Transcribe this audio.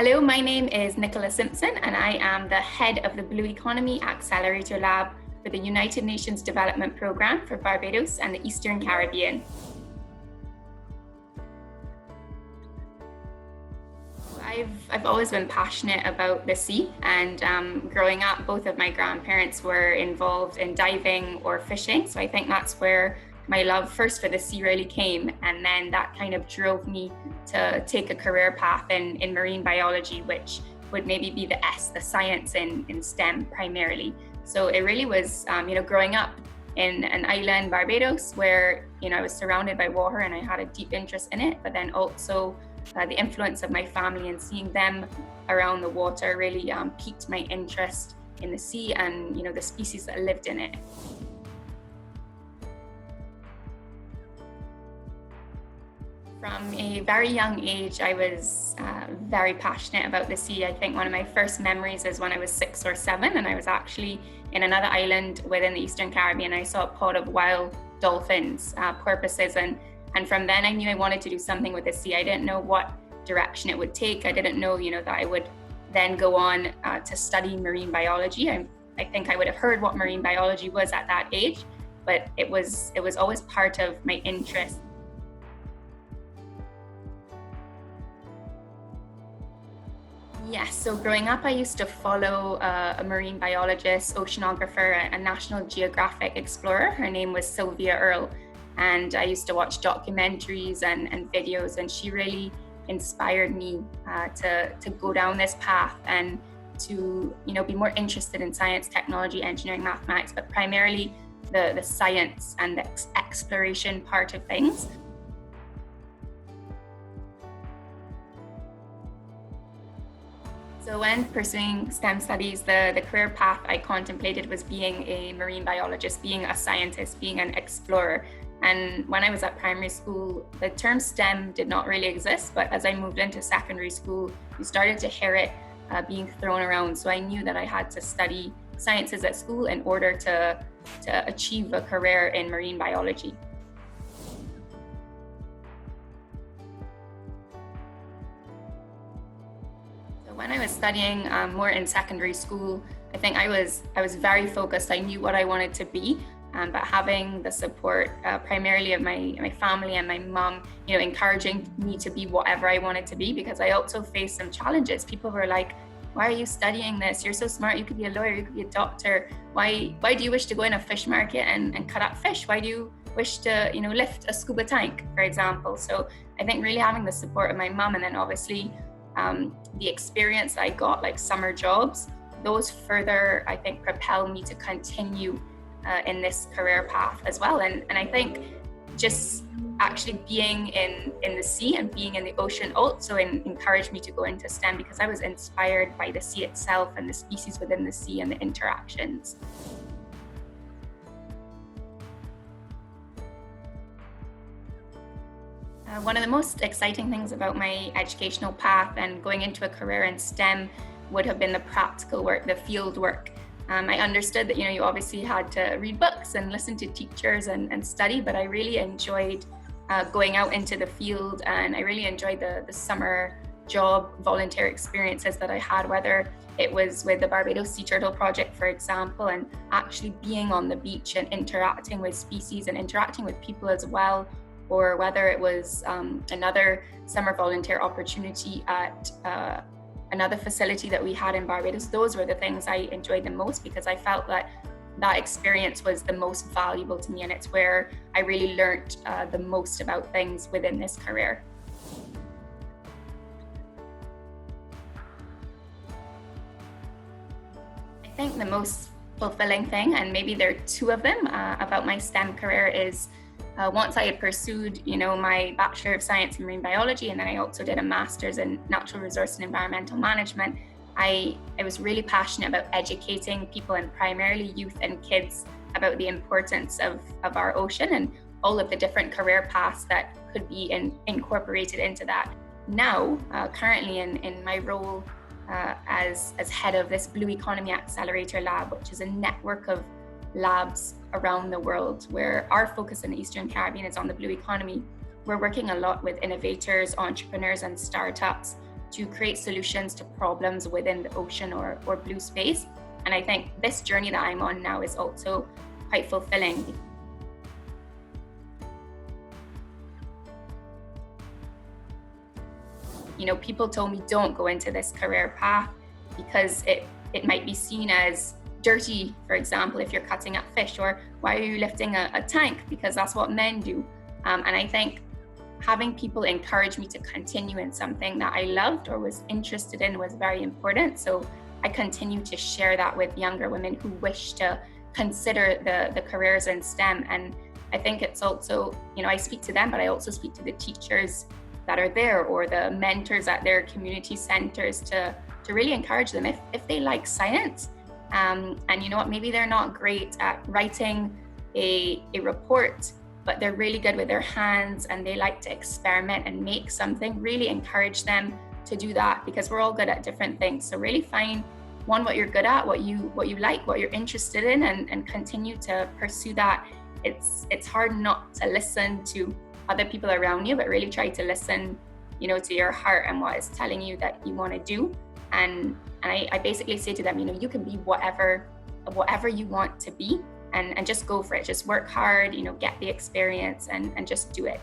Hello, my name is Nikola Simpson, and I am the head of the Blue Economy Accelerator Lab for the United Nations Development Programme for Barbados and the Eastern Caribbean. I've always been passionate about the sea, and growing up, both of my grandparents were involved in diving or fishing, so I think that's where my love first for the sea really came, and then that kind of drove me to take a career path in marine biology, which would maybe be the science in STEM primarily. So it really was, growing up in an island, Barbados, where I was surrounded by water and I had a deep interest in it, but then also the influence of my family and seeing them around the water really piqued my interest in the sea and the species that lived in it. From a very young age, I was very passionate about the sea. I think one of my first memories is when I was 6 or 7, and I was actually in another island within the Eastern Caribbean. I saw a pod of wild dolphins, porpoises, and from then I knew I wanted to do something with the sea. I didn't know what direction it would take. I didn't know, that I would then go on to study marine biology. I think I would have heard what marine biology was at that age, but it was always part of my interest. Yes, so growing up, I used to follow a marine biologist, oceanographer, a National Geographic explorer. Her name was Sylvia Earle, and I used to watch documentaries and videos, and she really inspired me to go down this path and to be more interested in science, technology, engineering, mathematics, but primarily the science and the exploration part of things. So when pursuing STEM studies, the career path I contemplated was being a marine biologist, being a scientist, being an explorer. And when I was at primary school, the term STEM did not really exist, but as I moved into secondary school, you started to hear it being thrown around. So I knew that I had to study sciences at school in order to achieve a career in marine biology. When I was studying more in secondary school, I think I was very focused. I knew what I wanted to be, but having the support primarily of my family and my mom, encouraging me to be whatever I wanted to be, because I also faced some challenges. People were like, "Why are you studying this? You're so smart. You could be a lawyer. You could be a doctor. Why do you wish to go in a fish market and cut up fish? Why do you wish to lift a scuba tank, for example?" So I think really having the support of my mom, and then obviously the experience I got, like summer jobs, those further, I think, propel me to continue in this career path as well. And I think just actually being in the sea and being in the ocean also encouraged me to go into STEM, because I was inspired by the sea itself and the species within the sea and the interactions. One of the most exciting things about my educational path and going into a career in STEM would have been the practical work, the field work. I understood that you obviously had to read books and listen to teachers and study, but I really enjoyed going out into the field, and I really enjoyed the summer job volunteer experiences that I had, whether it was with the Barbados Sea Turtle Project, for example, and actually being on the beach and interacting with species and interacting with people as well, or whether it was another summer volunteer opportunity at another facility that we had in Barbados. Those were the things I enjoyed the most, because I felt that experience was the most valuable to me, and it's where I really learned the most about things within this career. I think the most fulfilling thing, and maybe there are two of them about my STEM career, is once I had pursued, my Bachelor of Science in Marine Biology, and then I also did a Master's in Natural Resource and Environmental Management, I was really passionate about educating people, and primarily youth and kids, about the importance of our ocean and all of the different career paths that could be incorporated into that. Now, currently in my role as head of this Blue Economy Accelerator Lab, which is a network of labs around the world, where our focus in the Eastern Caribbean is on the blue economy. We're working a lot with innovators, entrepreneurs, and startups to create solutions to problems within the ocean or blue space. And I think this journey that I'm on now is also quite fulfilling. You know, people told me don't go into this career path because it might be seen as dirty, for example, if you're cutting up fish, or why are you lifting a tank, because that's what men do. And I think having people encourage me to continue in something that I loved or was interested in was very important. So I continue to share that with younger women who wish to consider the careers in STEM. And I think it's also, you know, I speak to them, but I also speak to the teachers that are there or the mentors at their community centers to really encourage them if they like science. And you know what, maybe they're not great at writing a report, but they're really good with their hands and they like to experiment and make something. Really encourage them to do that, because we're all good at different things. So really find what you're good at, what you like, what you're interested in, and continue to pursue that. It's hard not to listen to other people around you, but really try to listen, you know, to your heart and what is telling you that you want to do. And I basically say to them, you know, you can be whatever you want to be, and just go for it. Just work hard, you know, get the experience and just do it.